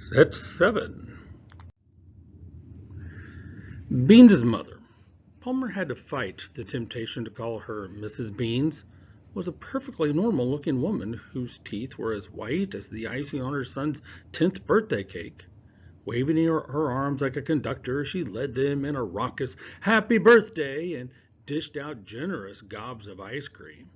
Set 7. Beans' mother, Palmer had to fight the temptation to call her Mrs. Beans, was a perfectly normal-looking woman whose teeth were as white as the icing on her son's 10th birthday cake. Waving her arms like a conductor, she led them in a raucous "Happy Birthday" and dished out generous gobs of ice cream.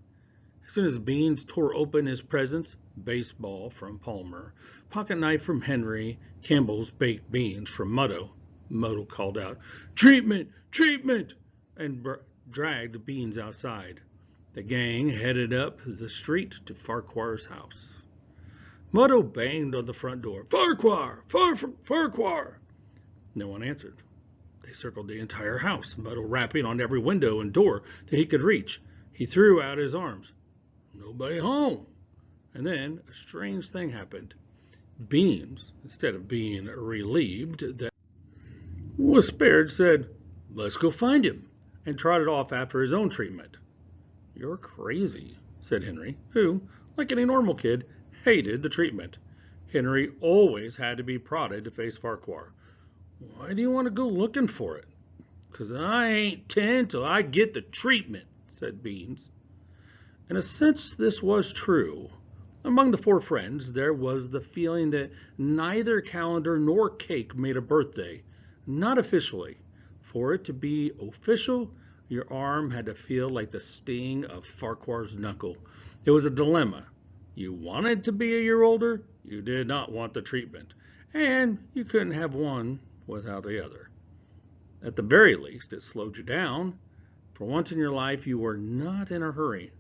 As soon as Beans tore open his presents, baseball from Palmer, pocket knife from Henry, Campbell's baked beans from Mutto called out, "Treatment! Treatment!" and dragged Beans outside. The gang headed up the street to Farquhar's house. Mutto banged on the front door. "Farquhar! Farquhar!" No one answered. They circled the entire house, Mutto rapping on every window and door that he could reach. He threw out his arms. Nobody home. And then a strange thing happened. Beans, instead of being relieved that was spared, said, "Let's go find him," and trotted off after his own treatment. "You're crazy," said Henry, who, like any normal kid, hated the treatment. Henry always had to be prodded to face Farquhar. "Why do you want to go looking for it?" "'Cause I ain't 10 till I get the treatment," said Beans. In a sense, this was true. Among the four friends, there was the feeling that neither calendar nor cake made a birthday, not officially. For it to be official, your arm had to feel like the sting of Farquhar's knuckle. It was a dilemma. You wanted to be a year older, you did not want the treatment, and you couldn't have one without the other. At the very least, it slowed you down. For once in your life, you were not in a hurry.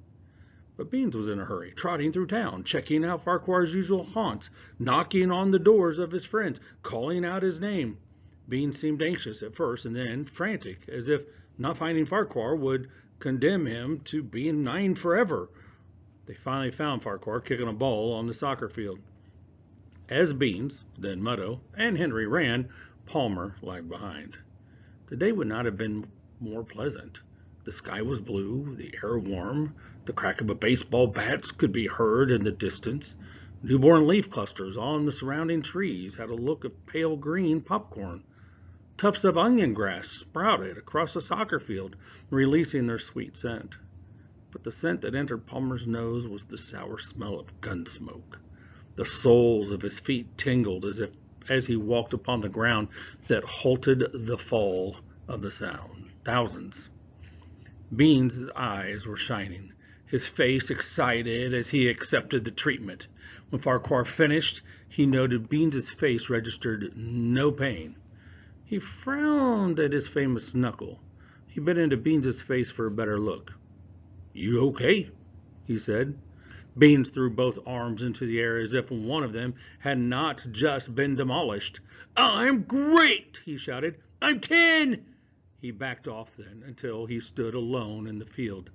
But Beans was in a hurry, trotting through town, checking out Farquhar's usual haunts, knocking on the doors of his friends, calling out his name. Beans seemed anxious at first and then frantic, as if not finding Farquhar would condemn him to being 9 forever. They finally found Farquhar kicking a ball on the soccer field. As Beans, then Mutto, and Henry ran, Palmer lagged behind. The day would not have been more pleasant. The sky was blue, the air warm, the crack of a baseball bat could be heard in the distance. Newborn leaf clusters on the surrounding trees had a look of pale green popcorn. Tufts of onion grass sprouted across the soccer field, releasing their sweet scent. But the scent that entered Palmer's nose was the sour smell of gun smoke. The soles of his feet tingled as he walked upon the ground that halted the fall of the thousands. Beans' eyes were shining, his face excited as he accepted the treatment. When Farquhar finished, he noted Beans' face registered no pain. He frowned at his famous knuckle. He bit into Beans' face for a better look. "You okay?" he said. Beans threw both arms into the air as if one of them had not just been demolished. "I'm great!" he shouted. "I'm 10!" He backed off then until he stood alone in the field.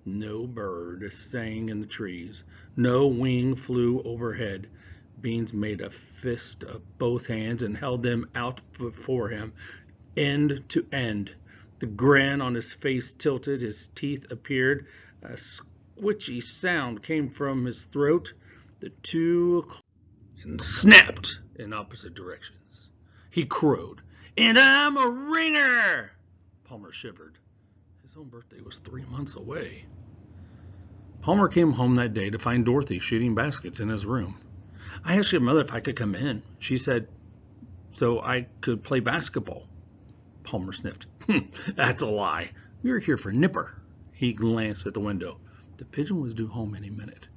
No bird sang in the trees. No wing flew overhead. Beans made a fist of both hands and held them out before him, end to end. The grin on his face tilted, his teeth appeared. A squishy sound came from his throat. The two and snapped in opposite directions. He crowed, "And I'm a ringer!" Palmer shivered. His own birthday was 3 months away. Palmer came home that day to find Dorothy shooting baskets in his room. "I asked your mother if I could come in. She said so I could play basketball." Palmer sniffed. "That's a lie. You're here for Nipper." He glanced at the window. The pigeon was due home any minute.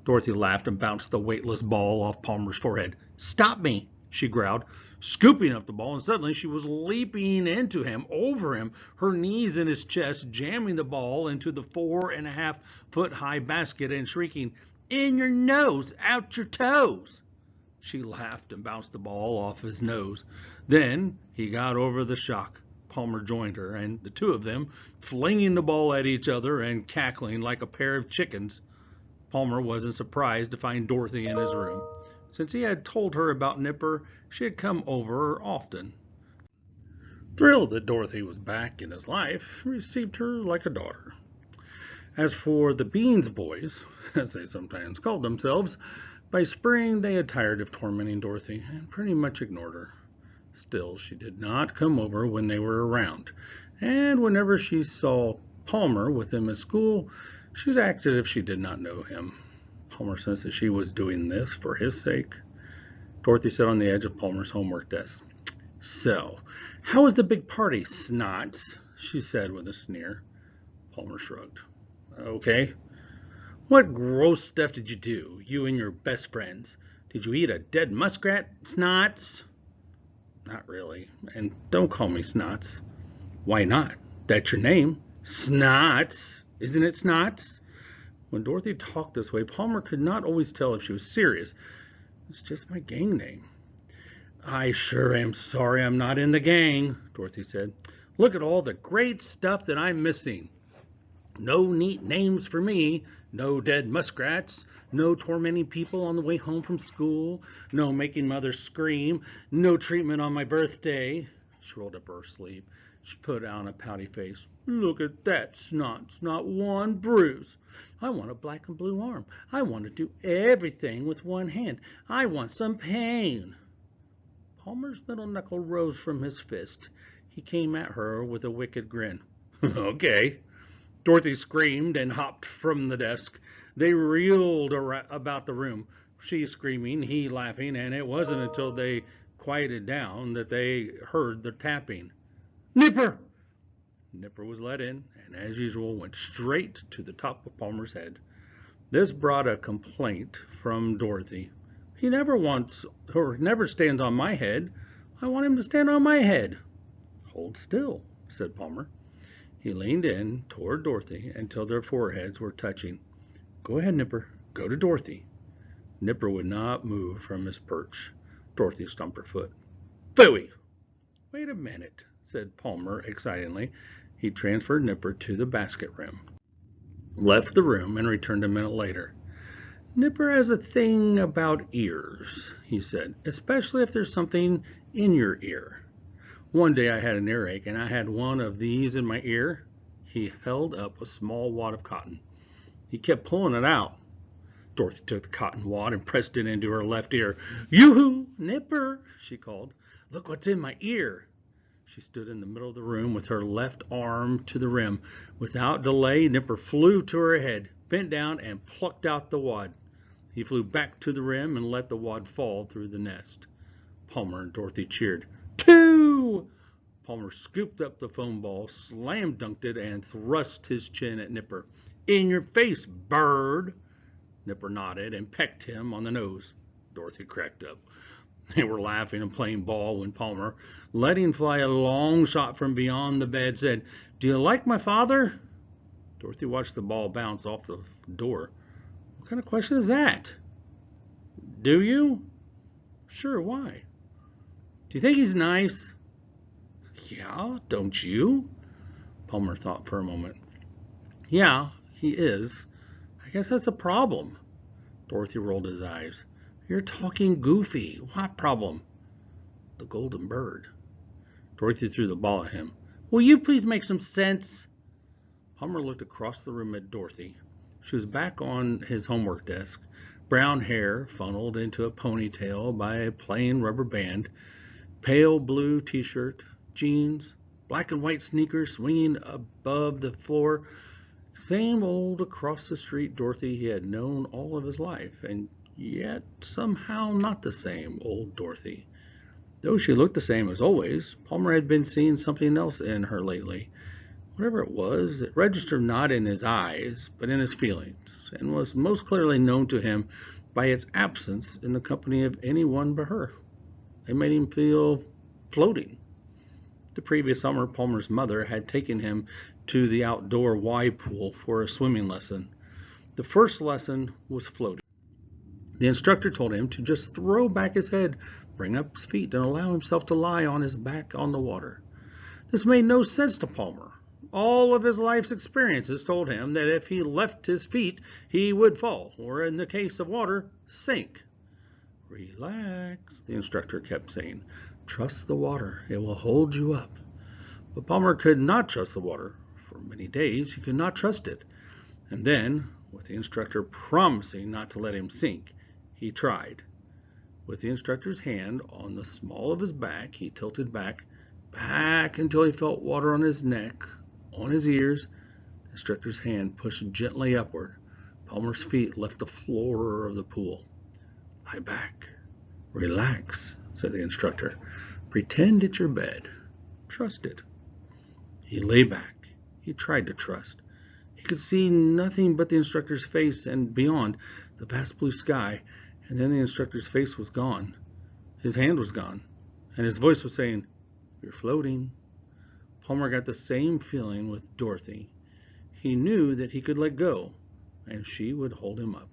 Dorothy laughed and bounced the weightless ball off Palmer's forehead. "Stop me," she growled, scooping up the ball, and suddenly she was leaping into him, over him, her knees in his chest, jamming the ball into the 4.5-foot-high basket and shrieking, "In your nose, out your toes!" She laughed and bounced the ball off his nose. Then he got over the shock. Palmer joined her, and the two of them, flinging the ball at each other and cackling like a pair of chickens. Palmer wasn't surprised to find Dorothy in his room. Since he had told her about Nipper, she had come over often. Thrilled that Dorothy was back in his life, he received her like a daughter. As for the Beans boys, as they sometimes called themselves, By spring, they had tired of tormenting Dorothy and pretty much ignored her. Still, she did not come over when they were around, and whenever she saw Palmer with him at school, she acted as if she did not know him. Palmer sensed that she was doing this for his sake. Dorothy sat on the edge of Palmer's homework desk. "So, how was the big party, Snots?" she said with a sneer. Palmer shrugged. "Okay." "What gross stuff did you do, you and your best friends? Did you eat a dead muskrat, Snots?" "Not really, and don't call me Snots." "Why not? That's your name. Snots. Isn't it Snots?" When Dorothy talked this way, Palmer could not always tell if she was serious. "It's just my gang name." "I sure am sorry I'm not in the gang," Dorothy said. "Look at all the great stuff that I'm missing. No neat names for me, no dead muskrats, no tormenting people on the way home from school, no making mother scream, no treatment on my birthday." She rolled up her sleeve. She put on a pouty face. "Look at that, Snots, not one bruise. I want a black and blue arm. I want to do everything with one hand. I want some pain." Palmer's middle knuckle rose from his fist. He came at her with a wicked grin. "Okay." Dorothy screamed and hopped from the desk. They reeled about the room, she screaming, he laughing, and it wasn't until they quieted down that they heard the tapping. "Nipper!" Nipper was let in, and as usual went straight to the top of Palmer's head. This brought a complaint from Dorothy. "He never stands on my head. I want him to stand on my head." "Hold still," said Palmer. He leaned in toward Dorothy until their foreheads were touching. "Go ahead, Nipper. Go to Dorothy." Nipper would not move from his perch. Dorothy stomped her foot. "Phooey!" "Wait a minute," said Palmer excitedly. He transferred Nipper to the basket rim, left the room, and returned a minute later. "Nipper has a thing about ears," he said, "especially if there's something in your ear. One day I had an earache, and I had one of these in my ear." He held up a small wad of cotton. He kept pulling it out. Dorothy took the cotton wad and pressed it into her left ear. "Yoo-hoo, Nipper!" she called. "Look what's in my ear." She stood in the middle of the room with her left arm to the rim. Without delay, Nipper flew to her head, bent down, and plucked out the wad. He flew back to the rim and let the wad fall through the nest. Palmer and Dorothy cheered. "Two!" Palmer scooped up the foam ball, slam-dunked it, and thrust his chin at Nipper. "In your face, bird!" Nipper nodded and pecked him on the nose. Dorothy cracked up. They were laughing and playing ball when Palmer, letting fly a long shot from beyond the bed, said, "Do you like my father?" Dorothy watched the ball bounce off the door. "What kind of question is that?" "Do you?" "Sure, why?" "Do you think he's nice?" "Yeah, don't you?" Palmer thought for a moment. "Yeah, he is. I guess that's a problem." Dorothy rolled his eyes. "You're talking goofy. What problem?" "The golden bird." Dorothy threw the ball at him. "Will you please make some sense?" Palmer looked across the room at Dorothy. She was back on his homework desk, brown hair funneled into a ponytail by a plain rubber band, pale blue t-shirt, jeans, black and white sneakers swinging above the floor. Same old across the street Dorothy he had known all of his life, and yet somehow not the same old Dorothy. Though she looked the same as always, Palmer had been seeing something else in her lately. Whatever it was, it registered not in his eyes, but in his feelings, and was most clearly known to him by its absence in the company of anyone but her. It made him feel floating. The previous summer, Palmer's mother had taken him to the outdoor Y pool for a swimming lesson. The first lesson was floating. The instructor told him to just throw back his head, bring up his feet, and allow himself to lie on his back on the water. This made no sense to Palmer. All of his life's experiences told him that if he left his feet, he would fall, or in the case of water, sink. "Relax," the instructor kept saying. "Trust the water. It will hold you up." But Palmer could not trust the water. For many days he could not trust it. And then, with the instructor promising not to let him sink, He tried. With the instructor's hand on the small of his back, he tilted back until he felt water on his neck, on his ears. The instructor's hand pushed gently upward. Palmer's feet left the floor of the pool. Lie back. Relax, said the instructor. Pretend it's your bed. Trust it. He lay back. He tried to trust. He could see nothing but the instructor's face and beyond, the vast blue sky, and then the instructor's face was gone. His hand was gone, and his voice was saying, "You're floating." Palmer got the same feeling with Dorothy. He knew that he could let go, and she would hold him up.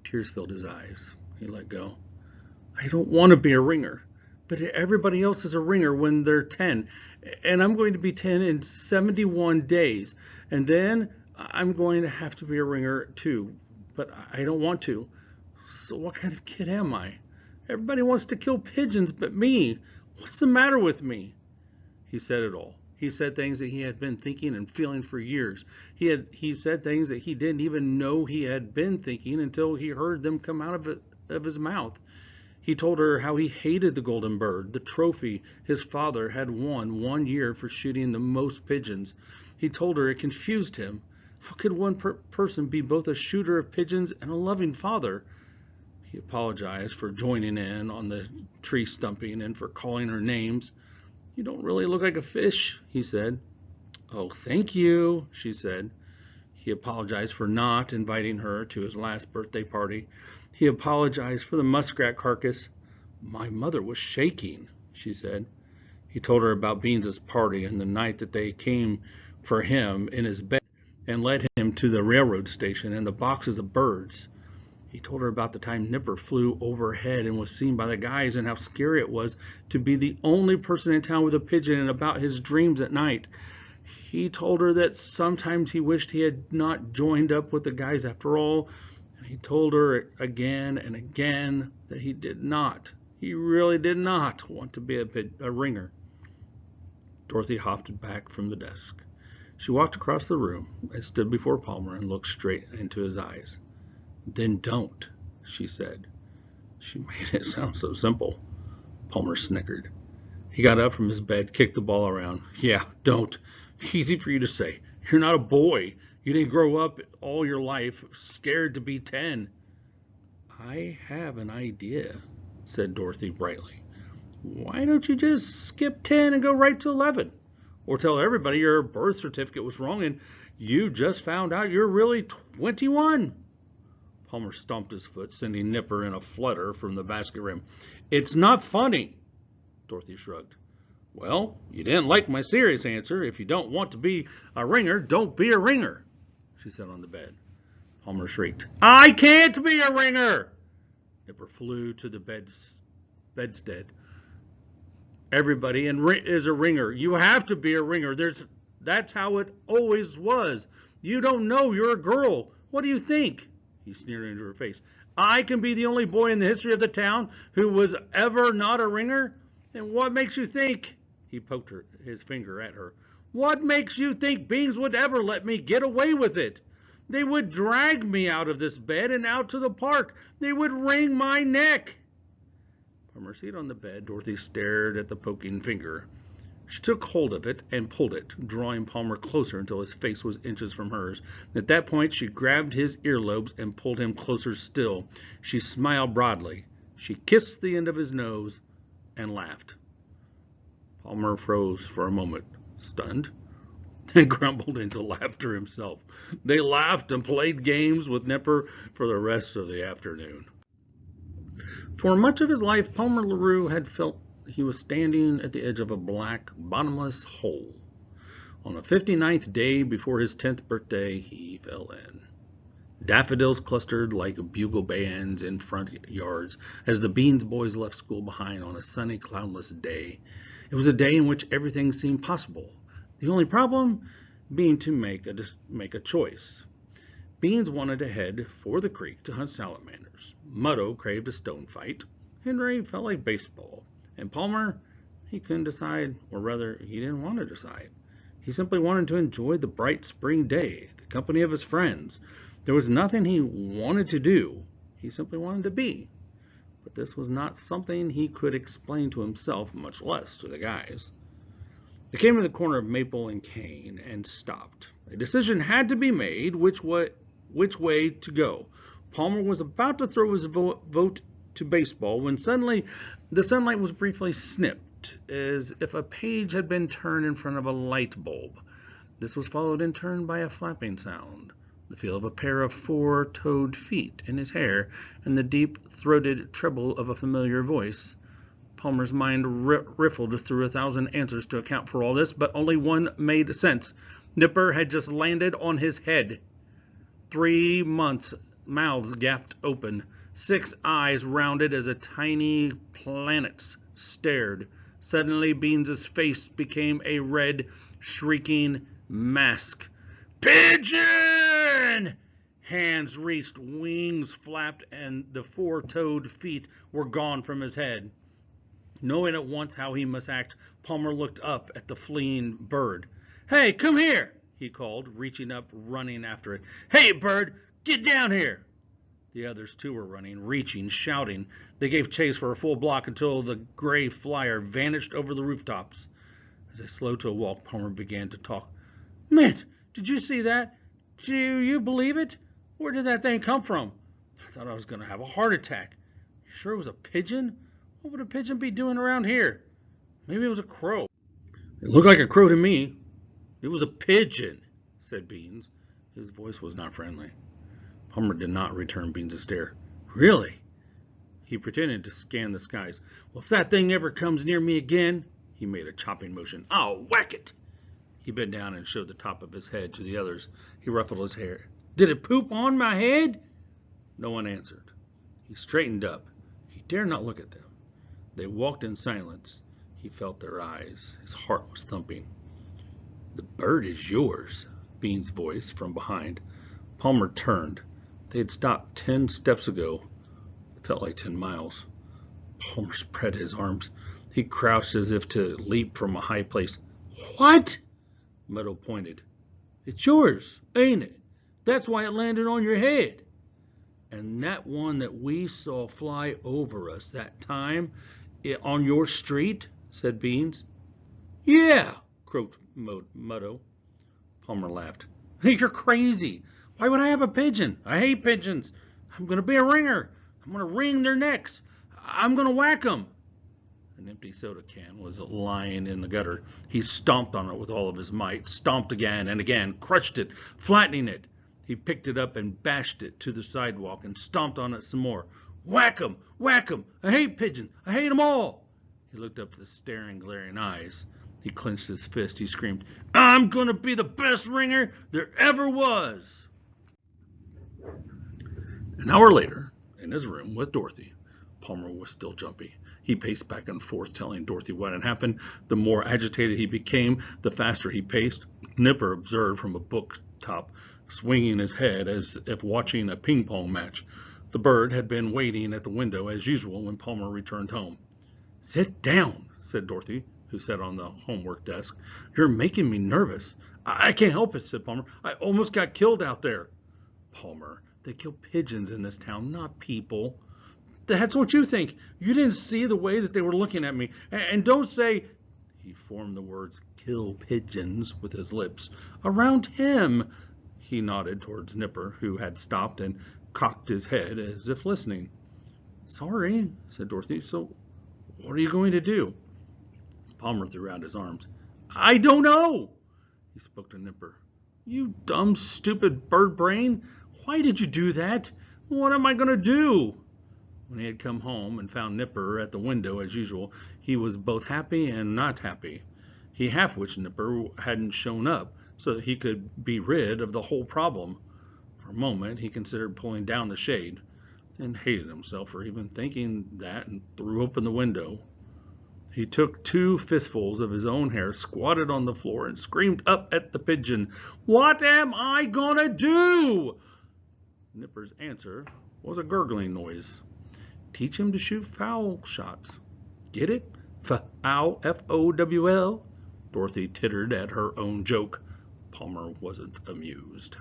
Tears filled his eyes. He let go. I don't want to be a ringer, but everybody else is a ringer when they're 10, and I'm going to be 10 in 71 days, and then I'm going to have to be a ringer too, but I don't want to. So what kind of kid am I? Everybody wants to kill pigeons but me. What's the matter with me? He said it all. He said things that he had been thinking and feeling for years. He said things that he didn't even know he had been thinking until he heard them come out of his mouth. He told her how he hated the golden bird, the trophy his father had won one year for shooting the most pigeons. He told her it confused him. How could one person be both a shooter of pigeons and a loving father? He apologized for joining in on the tree stumping and for calling her names. You don't really look like a fish, he said. Oh, thank you, she said. He apologized for not inviting her to his last birthday party. He apologized for the muskrat carcass. My mother was shaking, she said. He told her about Beans's party and the night that they came for him in his bed and led him to the railroad station and the boxes of birds. He told her about the time Nipper flew overhead and was seen by the guys and how scary it was to be the only person in town with a pigeon and about his dreams at night. He told her that sometimes he wished he had not joined up with the guys after all, and he told her again and again that he really did not want to be a ringer. Dorothy hopped back from the desk. She walked across the room and stood before Palmer and looked straight into his eyes. Then don't, she said. She made it sound so simple. Palmer snickered. He got up from his bed, kicked the ball around. Yeah, don't. Easy for you to say. You're not a boy. You didn't grow up all your life scared to be 10. I have an idea, said Dorothy brightly. Why don't you just skip 10 and go right to 11? Or tell everybody your birth certificate was wrong and you just found out you're really 21. Palmer stomped his foot, sending Nipper in a flutter from the basket rim. It's not funny, Dorothy shrugged. Well, you didn't like my serious answer. If you don't want to be a ringer, don't be a ringer, she said on the bed. Palmer shrieked, I can't be a ringer! Nipper flew to the bedstead. Everybody is a ringer. You have to be a ringer. That's how it always was. You don't know. You're a girl. What do you think? He sneered into her face. I can be the only boy in the history of the town who was ever not a ringer? And what makes you think? He poked his finger at her. What makes you think Beans would ever let me get away with it? They would drag me out of this bed and out to the park. They would wring my neck. From her seat on the bed, Dorothy stared at the poking finger. She took hold of it and pulled it, drawing Palmer closer until his face was inches from hers. At that point, she grabbed his earlobes and pulled him closer still. She smiled broadly. She kissed the end of his nose and laughed. Palmer froze for a moment, stunned, then grumbled into laughter himself. They laughed and played games with Nipper for the rest of the afternoon. For much of his life, Palmer LaRue had felt he was standing at the edge of a black, bottomless hole. On the 59th day before his 10th birthday, he fell in. Daffodils clustered like bugle bands in front yards as the Beans boys left school behind on a sunny, cloudless day. It was a day in which everything seemed possible. The only problem being to make a choice. Beans wanted to head for the creek to hunt salamanders. Muddo craved a stone fight. Henry felt like baseball. And Palmer, he couldn't decide, or rather, he didn't want to decide. He simply wanted to enjoy the bright spring day, the company of his friends. There was nothing he wanted to do. He simply wanted to be. But this was not something he could explain to himself, much less to the guys. They came to the corner of Maple and Cane and stopped. A decision had to be made which way to go. Palmer was about to throw his vote to baseball when suddenly the sunlight was briefly snipped, as if a page had been turned in front of a light bulb. This was followed in turn by a flapping sound, the feel of a pair of four-toed feet in his hair, and the deep-throated treble of a familiar voice. Palmer's mind riffled through 1,000 answers to account for all this, but only one made sense. Nipper had just landed on his head. 3 mouths gaped open, 6 eyes rounded as a tiny planet's stared. Suddenly Beans's face became a red, shrieking mask. Pigeon! Hands reached, wings flapped, and the four-toed feet were gone from his head. Knowing at once how he must act, Palmer looked up at the fleeing bird. Hey, come here, he called, reaching up, running after it. Hey, bird, get down here. The others, too, were running, reaching, shouting. They gave chase for a full block until the gray flyer vanished over the rooftops. As they slowed to a walk, Palmer began to talk. Man, did you see that? Do you believe it? Where did that thing come from? I thought I was going to have a heart attack. You sure it was a pigeon? What would a pigeon be doing around here? Maybe it was a crow. It looked like a crow to me. It was a pigeon, said Beans. His voice was not friendly. Palmer did not return Beans' stare. Really? He pretended to scan the skies. Well, if that thing ever comes near me again, he made a chopping motion. I'll whack it. He bent down and showed the top of his head to the others. He ruffled his hair. Did it poop on my head? No one answered. He straightened up. He dared not look at them. They walked in silence. He felt their eyes. His heart was thumping. The bird is yours, Bean's voice from behind. Palmer turned. They had stopped 10 steps ago. It felt like 10 miles. Palmer spread his arms. He crouched as if to leap from a high place. What? Meadow pointed. It's yours, ain't it? That's why it landed on your head. And that one that we saw fly over us that time on your street, said Beans. Yeah, croaked Meadow. Palmer laughed. You're crazy. Why would I have a pigeon? I hate pigeons. I'm going to be a ringer. I'm going to wring their necks. I'm going to whack them. An empty soda can was lying in the gutter. He stomped on it with all of his might, stomped again and again, crushed it, flattening it. He picked it up and bashed it to the sidewalk and stomped on it some more. Whack 'em! Whack 'em! I hate pigeons! I hate 'em all! He looked up at the staring, glaring eyes. He clenched his fist. He screamed, I'm going to be the best ringer there ever was! An hour later, in his room with Dorothy, Palmer was still jumpy. He paced back and forth, telling Dorothy what had happened. The more agitated he became, the faster he paced. Nipper observed from a book top, swinging his head as if watching a ping-pong match. The bird had been waiting at the window as usual when Palmer returned home. Sit down, said Dorothy, who sat on the homework desk. You're making me nervous. I can't help it, said Palmer. I almost got killed out there. Palmer, they kill pigeons in this town, not people. That's what you think. You didn't see the way that they were looking at me. And don't say, he formed the words, kill pigeons with his lips. Around him. He nodded towards Nipper, who had stopped and cocked his head as if listening. Sorry, said Dorothy. So what are you going to do? Palmer threw out his arms. I don't know. He spoke to Nipper. You dumb, stupid bird brain. Why did you do that? What am I going to do? When he had come home and found Nipper at the window as usual, he was both happy and not happy. He half wished Nipper hadn't shown up so that he could be rid of the whole problem. For a moment he considered pulling down the shade, then hated himself for even thinking that and threw open the window. He took 2 fistfuls of his own hair, squatted on the floor, and screamed up at the pigeon, What am I gonna do? Nipper's answer was a gurgling noise. Teach him to shoot foul shots. Get it? Foul, F-O-W-L? Dorothy tittered at her own joke. Palmer wasn't amused.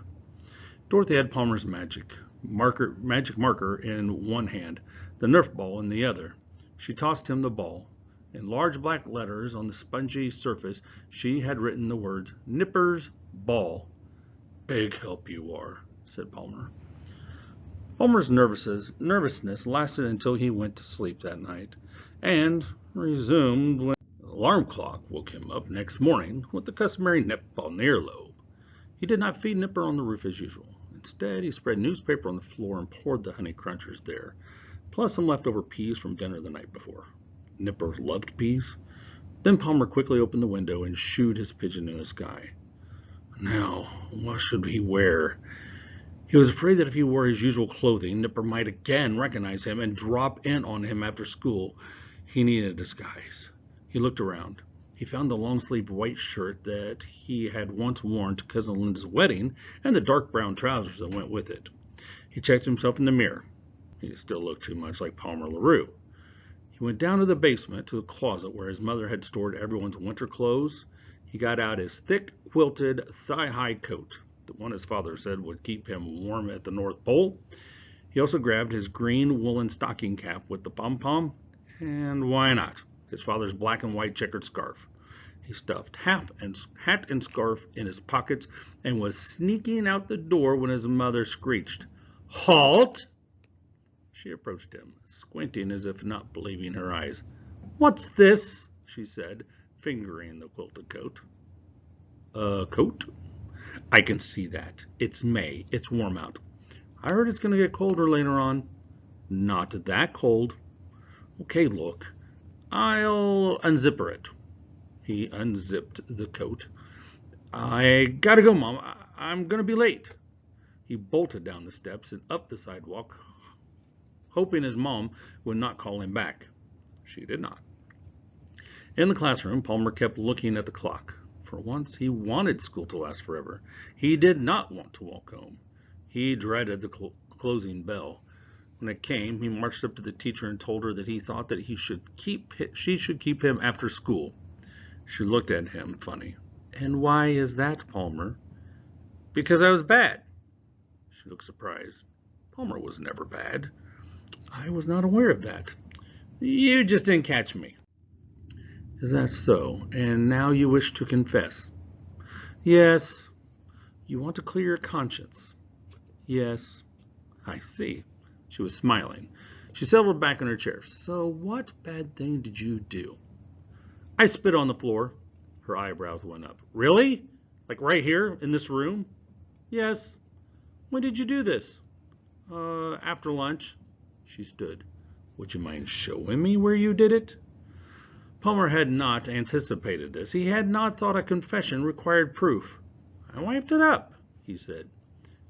Dorothy had Palmer's magic. magic marker in one hand, the Nerf ball in the other. She tossed him the ball. In large black letters on the spongy surface, she had written the words, "Nipper's Ball." "Big help you are," said Palmer. Palmer's nervousness lasted until he went to sleep that night, and resumed when the alarm clock woke him up next morning with the customary nip on the earlobe. He did not feed Nipper on the roof as usual. Instead, he spread newspaper on the floor and poured the honey crunchers there, plus some leftover peas from dinner the night before. Nipper loved peas. Then Palmer quickly opened the window and shooed his pigeon in the sky. Now, what should he wear? He was afraid that if he wore his usual clothing, Nipper might again recognize him and drop in on him after school. He needed a disguise. He looked around. He found the long-sleeved white shirt that he had once worn to Cousin Linda's wedding and the dark brown trousers that went with it. He checked himself in the mirror. He still looked too much like Palmer LaRue. He went down to the basement to the closet where his mother had stored everyone's winter clothes. He got out his thick, quilted, thigh-high coat, the one his father said would keep him warm at the North Pole. He also grabbed his green woolen stocking cap with the pom-pom, and why not, his father's black and white checkered scarf. He stuffed hat and scarf in his pockets and was sneaking out the door when his mother screeched, "Halt!" She approached him, squinting as if not believing her eyes. "What's this?" she said, fingering the quilted coat. "A coat? I can see that. It's May. It's warm out. I heard it's going to get colder later on." "Not that cold." "Okay, look. I'll unzipper it." He unzipped the coat. "I gotta go, Mom. I'm going to be late." He bolted down the steps and up the sidewalk, hoping his mom would not call him back. She did not. In the classroom, Palmer kept looking at the clock. For once, he wanted school to last forever. He did not want to walk home. He dreaded the closing bell. When it came, he marched up to the teacher and told her that he thought that she should keep him after school. She looked at him funny. "And why is that, Palmer?" "Because I was bad." She looked surprised. Palmer was never bad. "I was not aware of that." "You just didn't catch me." "Is that so? And now you wish to confess?" "Yes." "You want to clear your conscience?" "Yes." "I see." She was smiling. She settled back in her chair. "So what bad thing did you do?" "I spit on the floor." Her eyebrows went up. "Really? Like right here in this room?" "Yes." "When did you do this?" After lunch." She stood. "Would you mind showing me where you did it?" Palmer had not anticipated this. He had not thought a confession required proof. "I wiped it up," he said.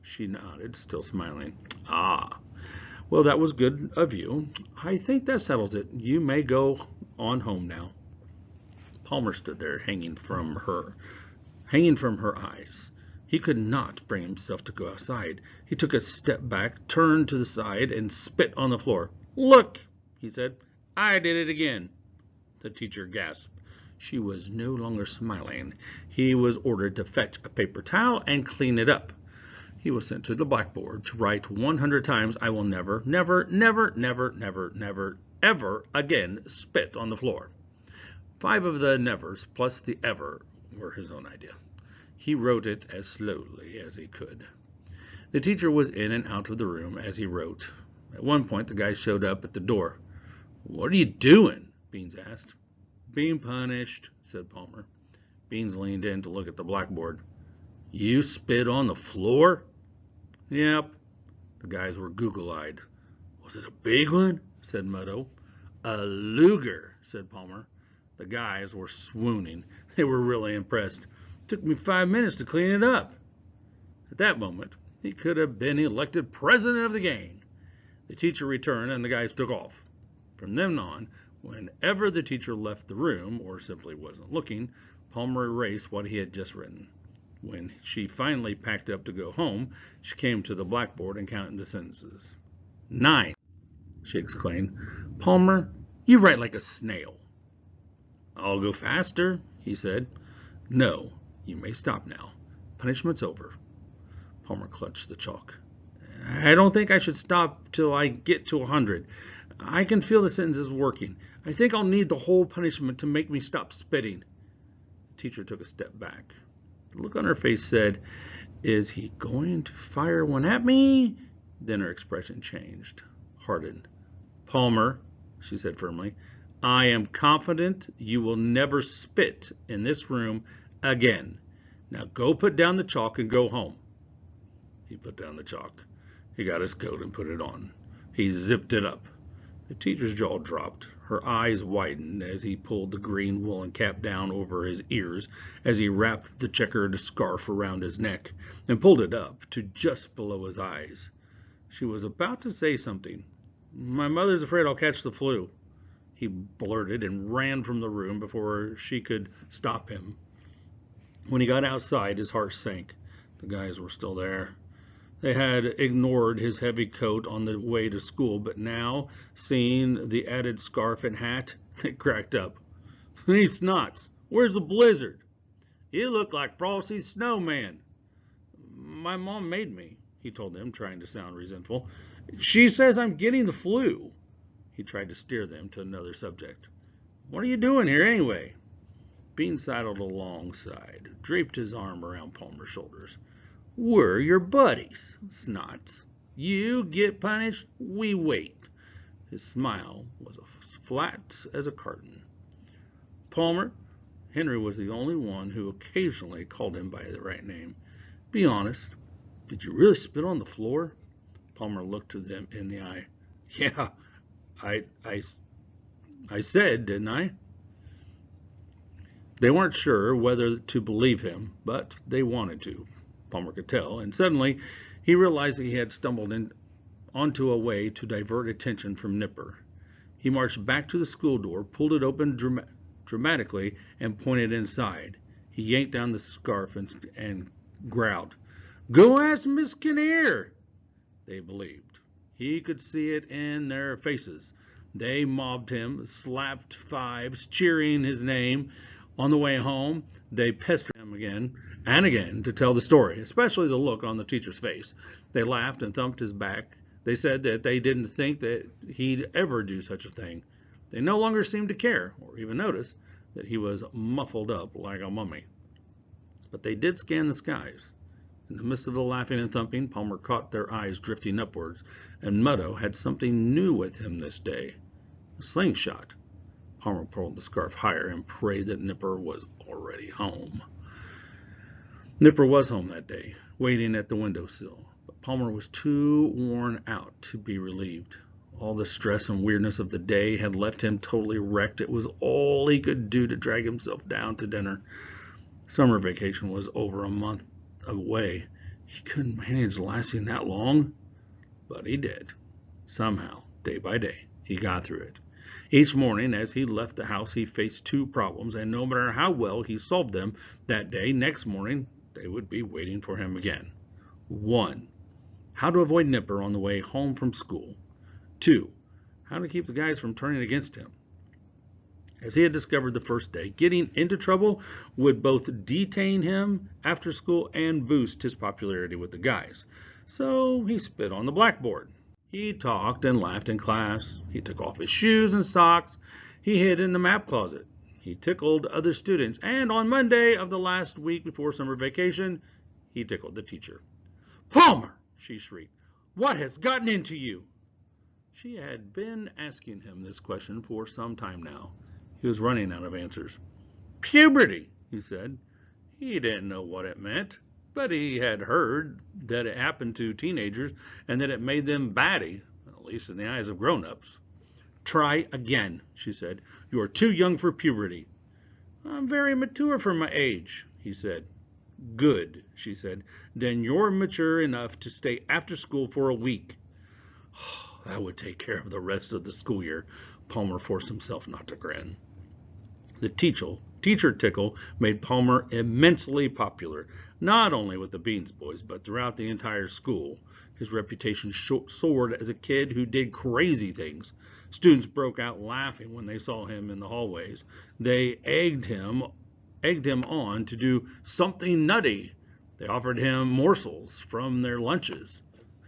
She nodded, still smiling. "Ah. Well, that was good of you. I think that settles it. You may go on home now." Palmer stood there, hanging from her eyes. He could not bring himself to go outside. He took a step back, turned to the side, and spit on the floor. "Look," he said, "I did it again." The teacher gasped. She was no longer smiling. He was ordered to fetch a paper towel and clean it up. He was sent to the blackboard to write 100 times, "I will never, never, never, never, never, never, ever again spit on the floor." 5 of the nevers plus the ever were his own idea. He wrote it as slowly as he could. The teacher was in and out of the room as he wrote. At one point, the guy showed up at the door. "What are you doing?" Beans asked. "Being punished," said Palmer. Beans leaned in to look at the blackboard. "You spit on the floor?" "Yep." The guys were goggle-eyed. "Was it a big one?" said Mutto. "A Luger," said Palmer. The guys were swooning. They were really impressed. "Took me 5 minutes to clean it up." At that moment, he could have been elected president of the gang. The teacher returned and the guys took off. From then on, whenever the teacher left the room, or simply wasn't looking, Palmer erased what he had just written. When she finally packed up to go home, she came to the blackboard and counted the sentences. 9, she exclaimed. "Palmer, you write like a snail." "I'll go faster," he said. "No, you may stop now. Punishment's over." Palmer clutched the chalk. I don't think I should stop till I get to 100. I can feel the sentence is working. I think I'll need the whole punishment to make me stop spitting. The teacher took a step back. The look on her face said, "Is he going to fire one at me?" Then her expression changed, hardened. "Palmer," she said firmly, "I am confident you will never spit in this room again. Now go put down the chalk and go home." He put down the chalk. He got his coat and put it on. He zipped it up. The teacher's jaw dropped. Her eyes widened as he pulled the green woolen cap down over his ears, as he wrapped the checkered scarf around his neck and pulled it up to just below his eyes. She was about to say something. "My mother's afraid I'll catch the flu," he blurted and ran from the room before she could stop him. When he got outside, his heart sank. The guys were still there. They had ignored his heavy coat on the way to school, but now, seeing the added scarf and hat, they cracked up. "These snots, where's the blizzard?" "You look like Frosty's snowman." "My mom made me," he told them, trying to sound resentful. "She says I'm getting the flu." He tried to steer them to another subject. "What are you doing here anyway?" Bean sidled alongside, draped his arm around Palmer's shoulders. "We're your buddies, Snots. You get punished, we wait." His smile was as flat as a carton. "Palmer," Henry was the only one who occasionally called him by the right name, "be honest. Did you really spit on the floor?" Palmer looked them in the eye. "Yeah, I said, didn't I?" They weren't sure whether to believe him, but they wanted to. Palmer could tell, and suddenly he realized that he had stumbled onto a way to divert attention from Nipper. He marched back to the school door, pulled it open dramatically, and pointed inside. He yanked down the scarf and growled, "Go ask Miss Kinnear." They believed. He could see it in their faces. They mobbed him, slapped fives, cheering his name. On the way home, they pestered him again and again to tell the story, especially the look on the teacher's face. They laughed and thumped his back. They said that they didn't think that he'd ever do such a thing. They no longer seemed to care, or even notice, that he was muffled up like a mummy. But they did scan the skies. In the midst of the laughing and thumping, Palmer caught their eyes drifting upwards, and Mutto had something new with him this day. A slingshot. Palmer pulled the scarf higher and prayed that Nipper was already home. Nipper was home that day, waiting at the windowsill, but Palmer was too worn out to be relieved. All the stress and weirdness of the day had left him totally wrecked. It was all he could do to drag himself down to dinner. Summer vacation was over a month away. He couldn't manage lasting that long, but he did. Somehow, day by day, he got through it. Each morning as he left the house, he faced two problems, and no matter how well he solved them that day, next morning they would be waiting for him again. 1. How to avoid Nipper on the way home from school. 2. How to keep the guys from turning against him. As he had discovered the first day, getting into trouble would both detain him after school and boost his popularity with the guys. So he spit on the blackboard. He talked and laughed in class. He took off his shoes and socks. He hid in the map closet. He tickled other students. And on Monday of the last week before summer vacation, he tickled the teacher. "Palmer!" she shrieked. "What has gotten into you?" She had been asking him this question for some time now. He was running out of answers. "Puberty," he said. He didn't know what it meant, but he had heard that it happened to teenagers and that it made them batty, at least in the eyes of grown-ups. "Try again," she said. "You are too young for puberty." "I'm very mature for my age," he said. "Good," she said. "Then you're mature enough to stay after school for a week." That would take care of the rest of the school year. Palmer forced himself not to grin. The teacher tickle made Palmer immensely popular, not only with the Beans boys, but throughout the entire school. His reputation soared as a kid who did crazy things. Students broke out laughing when they saw him in the hallways. They egged him on to do something nutty. They offered him morsels from their lunches.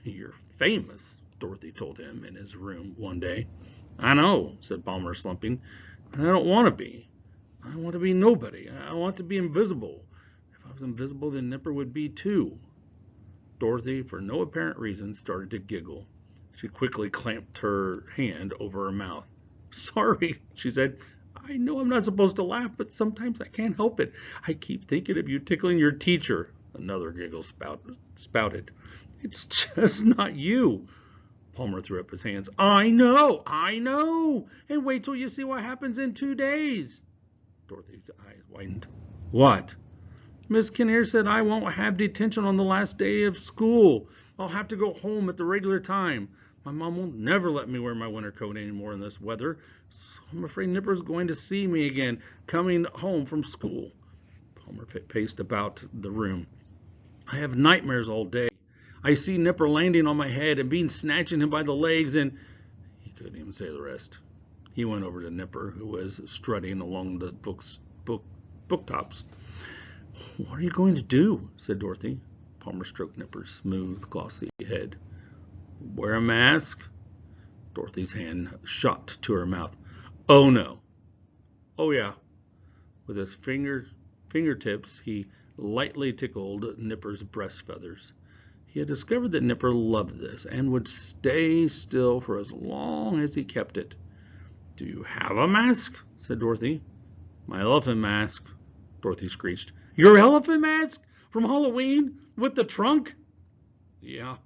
"You're famous, Dorothy told him in his room one day. I know, said Palmer, slumping, but I don't want to be. I want to be nobody. I want to be invisible. If I was invisible, then Nipper would be too. Dorothy, for no apparent reason, started to giggle. She quickly clamped her hand over her mouth. Sorry, she said. I know I'm not supposed to laugh, but sometimes I can't help it. I keep thinking of you tickling your teacher. Another giggle spouted. It's just not you. Palmer threw up his hands. I know. And wait till you see what happens in 2 days. Dorothy's eyes widened. What? Miss Kinnear said I won't have detention on the last day of school. I'll have to go home at the regular time. My mom will never let me wear my winter coat anymore in this weather, so I'm afraid Nipper's going to see me again, coming home from school. Palmer paced about the room. I have nightmares all day. I see Nipper landing on my head and being snatching him by the legs, and he couldn't even say the rest. He went over to Nipper, who was strutting along the booktops. What are you going to do? Said Dorothy. Palmer stroked Nipper's smooth, glossy head. Wear a mask? Dorothy's hand shot to her mouth. Oh, no. Oh, yeah. With his fingertips, he lightly tickled Nipper's breast feathers. He had discovered that Nipper loved this and would stay still for as long as he kept it. Do you have a mask? Said Dorothy. My elephant mask, Dorothy screeched. Your elephant mask? From Halloween? With the trunk? Yeah.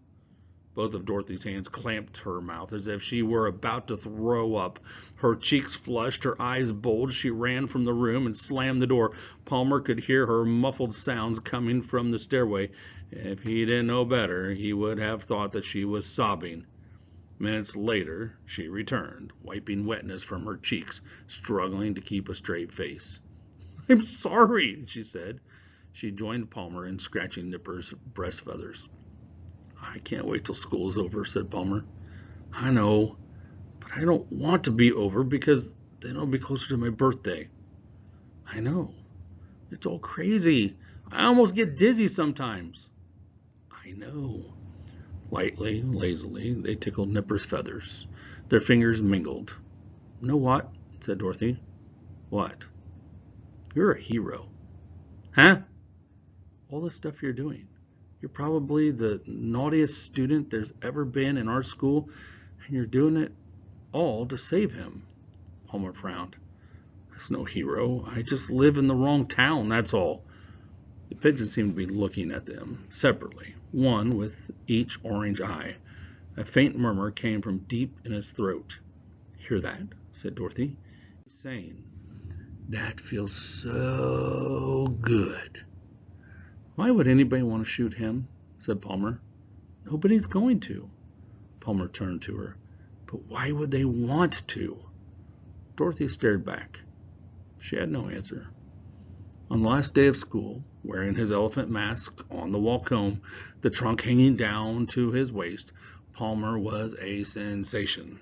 Both of Dorothy's hands clamped her mouth as if she were about to throw up. Her cheeks flushed, her eyes bulged. She ran from the room and slammed the door. Palmer could hear her muffled sounds coming from the stairway. If he didn't know better, he would have thought that she was sobbing. Minutes later, she returned, wiping wetness from her cheeks, struggling to keep a straight face. I'm sorry, she said. She joined Palmer in scratching Nipper's breast feathers. I can't wait till school's over, said Palmer. I know, but I don't want to be over because then it'll be closer to my birthday. I know. It's all crazy. I almost get dizzy sometimes. I know. Lightly, lazily, they tickled Nipper's feathers. Their fingers mingled. Know what? Said Dorothy. What? You're a hero. Huh? All the stuff you're doing. You're probably the naughtiest student there's ever been in our school, and you're doing it all to save him. Palmer frowned. That's no hero. I just live in the wrong town, that's all. The pigeon seemed to be looking at them separately, one with each orange eye. A faint murmur came from deep in his throat. Hear that? Said Dorothy. He's saying, that feels so good. Why would anybody want to shoot him? Said Palmer. Nobody's going to. Palmer turned to her. But why would they want to? Dorothy stared back. She had no answer. On the last day of school, wearing his elephant mask on the walk home, the trunk hanging down to his waist, Palmer was a sensation.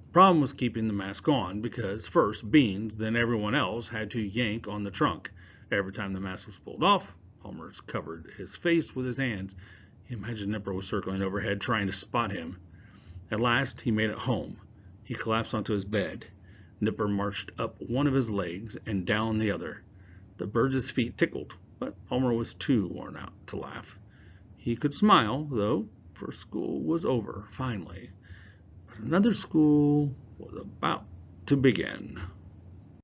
The problem was keeping the mask on because first Beans, then everyone else had to yank on the trunk. Every time the mask was pulled off, Palmer covered his face with his hands. He imagined Nipper was circling overhead trying to spot him. At last he made it home. He collapsed onto his bed. Nipper marched up one of his legs and down the other. The bird's feet tickled, but Palmer was too worn out to laugh. He could smile, though, for school was over, finally. But another school was about to begin.